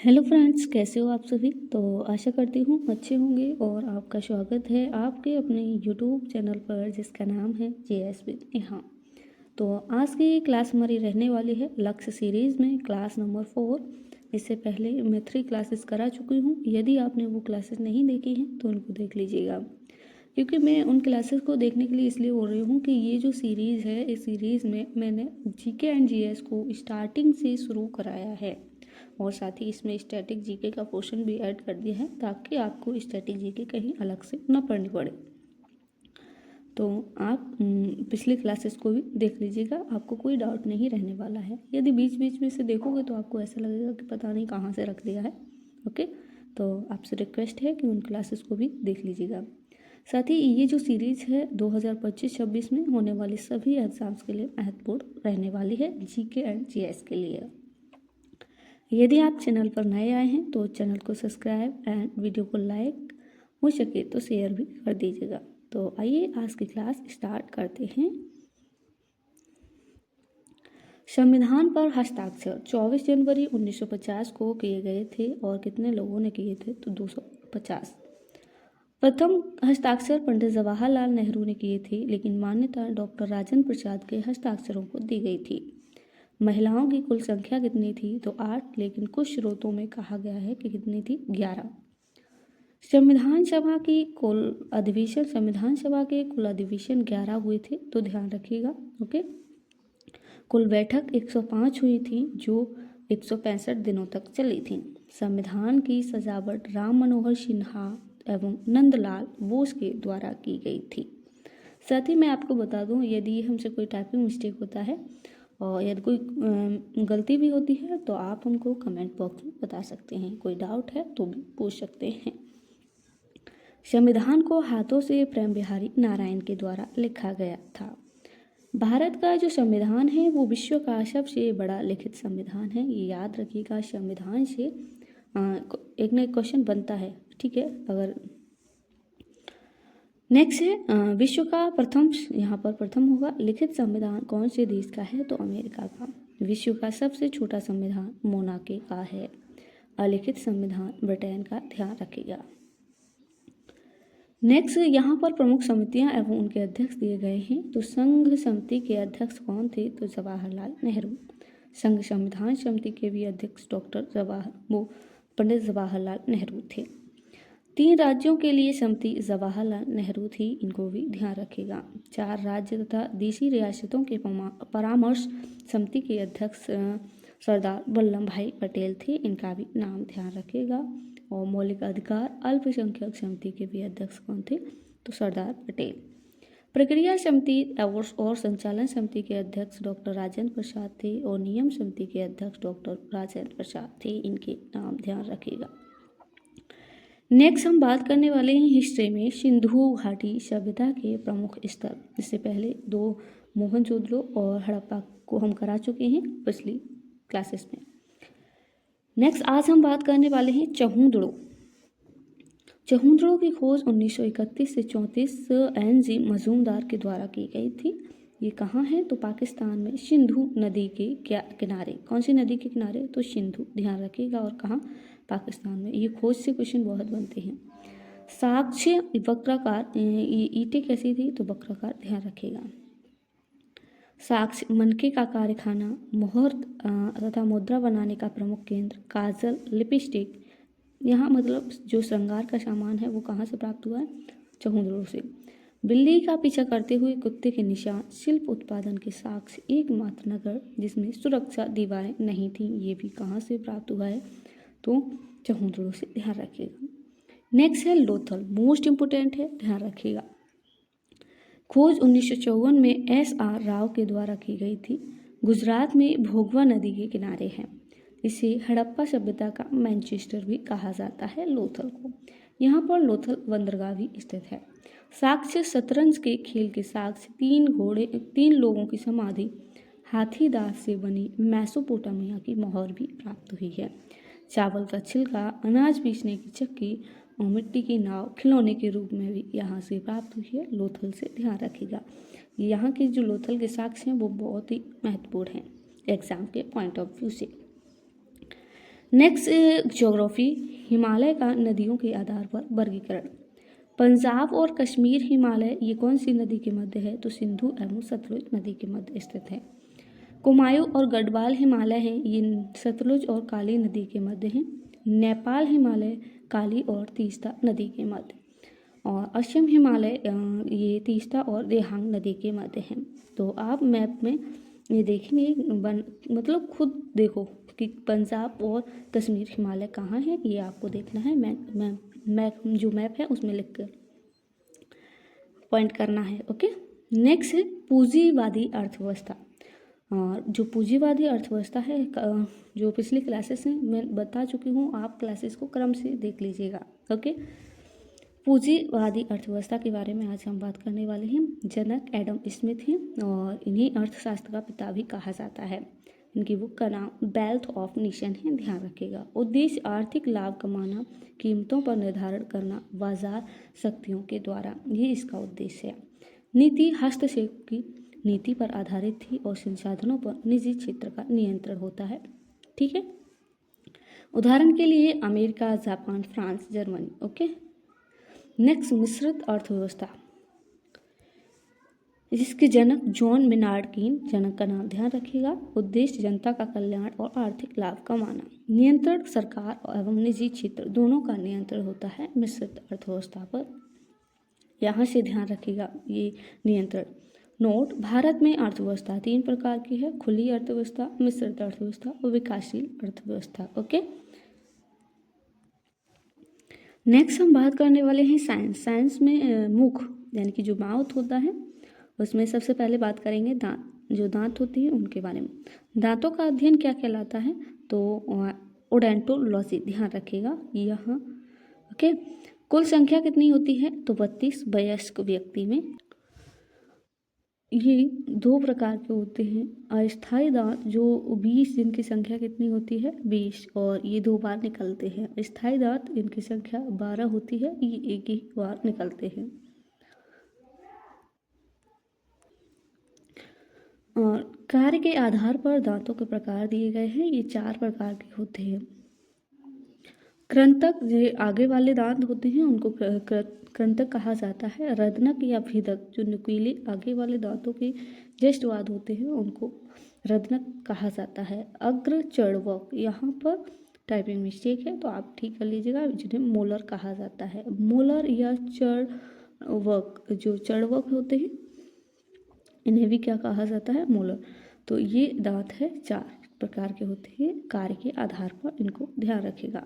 Hello friends, कैसे हो आप सभी। तो आशा करती हूँ अच्छे होंगे और आपका स्वागत है आपके अपने यूट्यूब चैनल पर जिसका नाम है JS विद नेहा। तो आज की क्लास हमारी रहने वाली है लक्ष्य सीरीज़ में क्लास नंबर 4। इससे पहले मैं 3 क्लासेस करा चुकी हूँ। यदि आपने वो क्लासेस नहीं देखी हैं तो उनको देख लीजिएगा, क्योंकि मैं उन क्लासेस को देखने के लिए इसलिए बोल रही हूँ कि ये जो सीरीज़ है, इस सीरीज़ में मैंने जीके एंड जीएस को स्टार्टिंग से शुरू कराया है और साथ ही इसमें स्टैटिक जीके का पोर्शन भी ऐड कर दिया है ताकि आपको स्टैटिक जीके कहीं अलग से न पढ़नी पड़े। तो आप पिछली क्लासेस को भी देख लीजिएगा, आपको कोई डाउट नहीं रहने वाला है। यदि बीच बीच में से देखोगे तो आपको ऐसा लगेगा कि पता नहीं कहाँ से रख दिया है। ओके, तो आपसे रिक्वेस्ट है कि उन क्लासेस को भी देख लीजिएगा। साथ ही ये जो सीरीज़ है 2025-26 में होने वाली सभी एग्ज़ाम्स के लिए महत्वपूर्ण रहने वाली है, जीके एंड जीएस के लिए। यदि आप चैनल पर नए आए हैं तो चैनल को सब्सक्राइब एंड वीडियो को लाइक, हो सके तो शेयर भी कर दीजिएगा। तो आइए आज की क्लास स्टार्ट करते हैं। संविधान पर हस्ताक्षर 24 जनवरी 1950 को किए गए थे और कितने लोगों ने किए थे तो 250। प्रथम हस्ताक्षर पंडित जवाहरलाल नेहरू ने किए थे, लेकिन मान्यता डॉक्टर राजेंद्र प्रसाद के हस्ताक्षरों को दी गई थी। महिलाओं की कुल संख्या कितनी थी तो 8, लेकिन कुछ स्रोतों में कहा गया है कि कितनी थी 11। संविधान सभा के कुल अधिवेशन 11 हुए थे, तो ध्यान रखिएगा। ओके, कुल बैठक 105 हुई थी जो 165 दिनों तक चली थी। संविधान की सजावट राम मनोहर सिन्हा एवं नंदलाल बोस के द्वारा की गई थी। साथ ही मैं आपको बता दूं, यदि हमसे कोई टाइपिंग मिस्टेक होता है और यदि कोई गलती भी होती है तो आप हमको कमेंट बॉक्स में बता सकते हैं। कोई डाउट है तो भी पूछ सकते हैं। संविधान को हाथों से प्रेम बिहारी नारायण के द्वारा लिखा गया था। भारत का जो संविधान है वो विश्व का सबसे बड़ा लिखित संविधान है, ये याद रखिएगा। संविधान से एक न एक क्वेश्चन बनता है, ठीक है। अगर नेक्स्ट है विश्व का प्रथम, यहाँ पर प्रथम होगा, लिखित संविधान कौन से देश का है तो अमेरिका का। विश्व का सबसे छोटा संविधान मोनाको का है। अलिखित संविधान ब्रिटेन का, ध्यान रखिएगा। नेक्स्ट यहाँ पर प्रमुख समितियां एवं उनके अध्यक्ष दिए गए हैं। तो संघ समिति के अध्यक्ष कौन थे तो जवाहरलाल नेहरू। संघ संविधान समिति के भी अध्यक्ष पंडित जवाहरलाल नेहरू थे। 3 राज्यों के लिए समिति जवाहरलाल नेहरू थी, इनको भी ध्यान रखिएगा। 4 राज्य तथा देशी रियासतों के परामर्श समिति के अध्यक्ष सरदार वल्लभ भाई पटेल थे, इनका भी नाम ध्यान रखिएगा। और मौलिक अधिकार अल्पसंख्यक समिति के भी अध्यक्ष कौन थे तो सरदार पटेल। प्रक्रिया समिति और संचालन समिति के अध्यक्ष डॉक्टर राजेंद्र प्रसाद थे और नियम समिति के अध्यक्ष डॉक्टर राजेंद्र प्रसाद थे, इनके नाम ध्यान रखिएगा। नेक्स्ट हम बात करने वाले हैं हिस्ट्री में सिंधु घाटी सभ्यता के प्रमुख स्थल। इससे पहले 2 मोहनजोदड़ो और हड़प्पा को हम करा चुके हैं पिछली क्लासेस में। नेक्स्ट आज हम बात करने वाले हैं चहुंदड़ो। चहुंदड़ो की खोज 1931 से 34 NG मजूमदार के द्वारा की गई थी। ये कहाँ है तो पाकिस्तान में सिंधु नदी के किनारे। कौन सी नदी के किनारे तो सिंधु, ध्यान रखिएगा। और कहाँ पाकिस्तान में। ये खोज से क्वेश्चन बहुत बनते हैं। साक्ष्य वक्राकार, ईंटें कैसी थी तो वक्राकार, ध्यान रखिएगा। साक्ष्य मनके का कारखाना, मोहर तथा मुद्रा बनाने का प्रमुख केंद्र, काजल, लिपस्टिक, यहाँ मतलब जो श्रृंगार का सामान है वो कहाँ से प्राप्त हुआ है चहुंदड़ो से। बिल्ली का पीछा करते हुए कुत्ते के निशान, शिल्प उत्पादन के साक्ष्य, एकमात्र नगर जिसमें सुरक्षा दीवारें नहीं थी, ये भी कहाँ से प्राप्त हुआ है तो चहुंदड़ो से, ध्यान रखिएगा। नेक्स्ट है लोथल, मोस्ट इम्पोर्टेंट है, ध्यान रखिएगा। खोज 1954 में SR राव के द्वारा की गई थी। गुजरात में भोगवा नदी के किनारे है। इसे हड़प्पा सभ्यता का मैनचेस्टर भी कहा जाता है लोथल को। यहाँ पर लोथल बंदरगाह भी स्थित है। साक्ष्य शतरंज के खेल के साक्ष्य 3 लोगों की समाधि, हाथी दांत से बनी मेसोपोटामिया की मोहर भी प्राप्त हुई है। चावल का छिलका, अनाज पीसने की चक्की और मिट्टी की नाव खिलौने के रूप में भी यहाँ से प्राप्त हुई है लोथल से, ध्यान रखिएगा। यहाँ के जो लोथल के साक्ष्य हैं वो बहुत ही महत्वपूर्ण हैं एग्जाम के पॉइंट ऑफ व्यू से। नेक्स्ट ज्योग्राफी, हिमालय का नदियों के आधार पर वर्गीकरण। पंजाब और कश्मीर हिमालय ये कौन सी नदी के मध्य है? तो सिंधु एवं सतलुज नदी के मध्य स्थित है। कुमायूं और गढ़वाल हिमालय हैं, ये सतलुज और काली नदी के मध्य हैं। नेपाल हिमालय काली और तीस्ता नदी के मध्य, और असम हिमालय ये तीस्ता और देहांग नदी के मध्य हैं। तो आप मैप में ये देखेंगे मतलब खुद देखो कि पंजाब और कश्मीर हिमालय कहाँ है, ये आपको देखना है। मैप जो मैप है उसमें लिख कर पॉइंट करना है। ओके, नेक्स्ट है पूंजीवादी अर्थव्यवस्था। और जो पूंजीवादी अर्थव्यवस्था है, जो पिछली क्लासेस हैं मैं बता चुकी हूँ, आप क्लासेस को क्रम से देख लीजिएगा। ओके, पूंजीवादी अर्थव्यवस्था के बारे में आज हम बात करने वाले हैं। जनक एडम स्मिथ हैं और इन्हीं अर्थशास्त्र का पिता भी कहा जाता है। इनकी बुक का नाम वेल्थ ऑफ नेशन है, ध्यान रखिएगा। उद्देश्य आर्थिक लाभ कमाना, कीमतों पर निर्धारण करना बाजार शक्तियों के द्वारा, ये इसका उद्देश्य है। नीति हस्तक्षेप की नीति पर आधारित थी और संसाधनों पर निजी क्षेत्र का नियंत्रण होता है। ठीक है, उदाहरण के लिए America, Japan, France, Germany. Okay, next मिश्रित अर्थव्यवस्था, जिसके जनक जॉन मेनार्ड कीन, जनक का नाम ध्यान रखिएगा। उद्देश्य जनता का कल्याण और आर्थिक लाभ कमाना। नियंत्रण सरकार एवं निजी क्षेत्र दोनों का नियंत्रण होता है मिश्रित अर्थव्यवस्था पर। यहाँ से ध्यान रखिएगा ये नियंत्रण। नोट, भारत में अर्थव्यवस्था 3 प्रकार की है: खुली अर्थव्यवस्था, मिश्रित अर्थव्यवस्था और विकासशील अर्थव्यवस्था। ओके, नेक्स्ट हम बात करने वाले हैं साइंस। साइंस में मुख यानी कि जो माउथ होता है उसमें सबसे पहले बात करेंगे दांत, जो दांत होती है उनके बारे में। दांतों का अध्ययन क्या कहलाता है? तो ओडोंटोलॉजी, ध्यान रखिएगा यहाँ। ओके, कुल संख्या कितनी होती है? तो 32 वयस्क व्यक्ति में। ये 2 प्रकार के होते हैं। अस्थायी दांत जो 20, जिनकी संख्या कितनी होती है? 20, और ये 2 बार निकलते हैं। स्थायी दांत इनकी संख्या 12 होती है, ये एक ही बार निकलते हैं। और कार्य के आधार पर दांतों के प्रकार दिए गए हैं, ये 4 प्रकार के होते हैं। कृंतक, जो आगे वाले दांत होते हैं उनको कृंतक कहा जाता है। रदनक या भेदक, जो नुकीले आगे वाले दांतों के ज्येष्ठवाद होते हैं उनको रदनक कहा जाता है। अग्र चर्वक, यहाँ पर टाइपिंग मिस्टेक है तो आप ठीक कर लीजिएगा, जिन्हें मोलर कहा जाता है। मोलर या चर्वक, जो चर्वक होते हैं इन्हें भी क्या कहा जाता है? मोलर। तो ये दांत है 4 प्रकार के होते हैं। कार्य के आधार पर इनको ध्यान रखिएगा।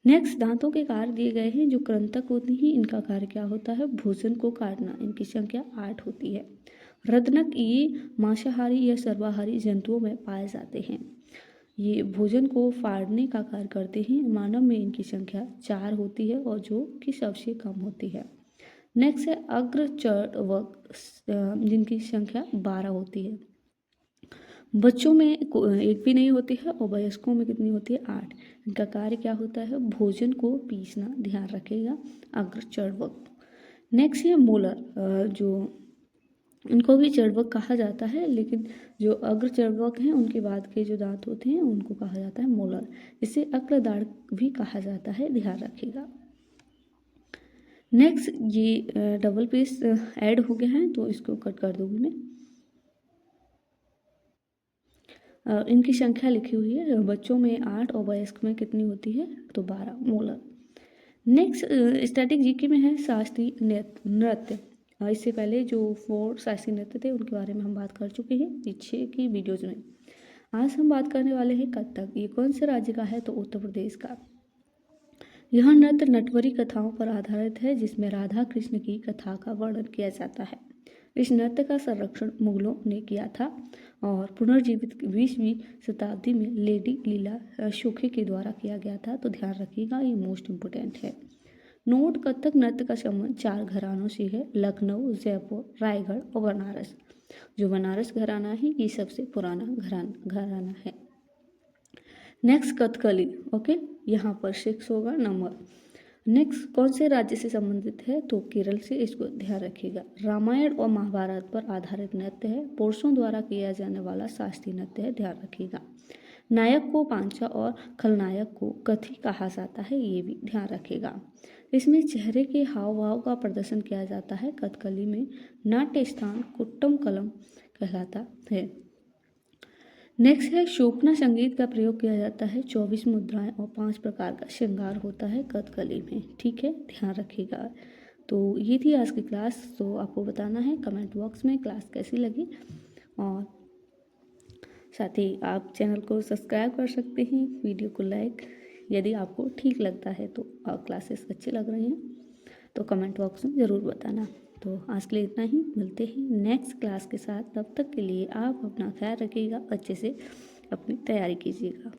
नेक्स्ट, दांतों के कार्य दिए गए हैं। जो कृंतक होती हैं इनका कार्य क्या होता है? भोजन को काटना, इनकी संख्या 8 होती है। रदनक, ये मांसाहारी या सर्वाहारी जंतुओं में पाए जाते हैं। ये भोजन को फाड़ने का कार्य करते हैं। मानव में इनकी संख्या 4 होती है और जो कि सबसे कम होती है। नेक्स्ट है अग्रचर्वक, जिनकी संख्या 12 होती है। बच्चों में एक भी नहीं होती है और वयस्कों में कितनी होती है? 8। इनका कार्य क्या होता है? भोजन को पीसना, ध्यान रखिएगा, अग्रचर्वक। नेक्स्ट है मोलर, जो इनको भी चर्वक कहा जाता है, लेकिन जो अग्रचर्वक हैं उनके बाद के जो दांत होते हैं उनको कहा जाता है मोलर। इसे अग्रदाढ़ भी कहा जाता है, ध्यान रखिएगा। नेक्स्ट, ये डबल पेज ऐड हो गया है तो इसको कट कर दूंगी मैं। इनकी संख्या लिखी हुई है, बच्चों में 8 और वयस्क में कितनी होती है? तो 12 मोलर। नेक्स्ट, स्टैटिक जीके में है शास्त्रीय नृत्य। इससे पहले जो 4 शास्त्रीय नृत्य थे उनके बारे में हम बात कर चुके हैं पीछे की वीडियोज में। आज हम बात करने वाले हैं कथक। ये कौन से राज्य का है? तो उत्तर प्रदेश का। यह नृत्य नटवरी कथाओं पर आधारित है, जिसमें राधा कृष्ण की कथा का वर्णन किया जाता है। इस नृत्य का संरक्षण मुगलों ने किया था और पुनर्जीवित 20वीं शताब्दी में लेडी लीला शोखे के द्वारा किया गया था। तो ध्यान रखिएगा, ये मोस्ट इम्पोर्टेंट है। नोट, कथक नृत्य का संबंध 4 घरानों से है: लखनऊ, जयपुर, रायगढ़ और बनारस। जो बनारस घराना है ये सबसे पुराना घराना है। नेक्स्ट, कथकली। ओके, यहाँ पर 6 होगा नंबर। नेक्स्ट कौन से राज्य से संबंधित है, तो केरल से, इसको ध्यान रखिएगा। रामायण और महाभारत पर आधारित नृत्य है, पुरुषों द्वारा किया जाने वाला शास्त्रीय नृत्य है, ध्यान रखिएगा। नायक को पांचा और खलनायक को कथी कहा जाता है, ये भी ध्यान रखिएगा। इसमें चेहरे के हाव भाव का प्रदर्शन किया जाता है। कथकली में नाट्य स्थान कुट्टम कलम कहलाता है। नेक्स्ट है शोभना संगीत का प्रयोग किया जाता है। 24 मुद्राएं और 5 प्रकार का श्रृंगार होता है कथकली में, ठीक है, ध्यान रखिएगा। तो ये थी आज की क्लास। तो आपको बताना है कमेंट बॉक्स में क्लास कैसी लगी, और साथ ही आप चैनल को सब्सक्राइब कर सकते हैं, वीडियो को लाइक, यदि आपको ठीक लगता है तो क्लासेस अच्छे लग रहे हैं तो कमेंट बॉक्स में ज़रूर बताना। तो आज के लिए इतना ही, मिलते हैं नेक्स्ट क्लास के साथ। तब तक के लिए आप अपना ख्याल रखिएगा, अच्छे से अपनी तैयारी कीजिएगा।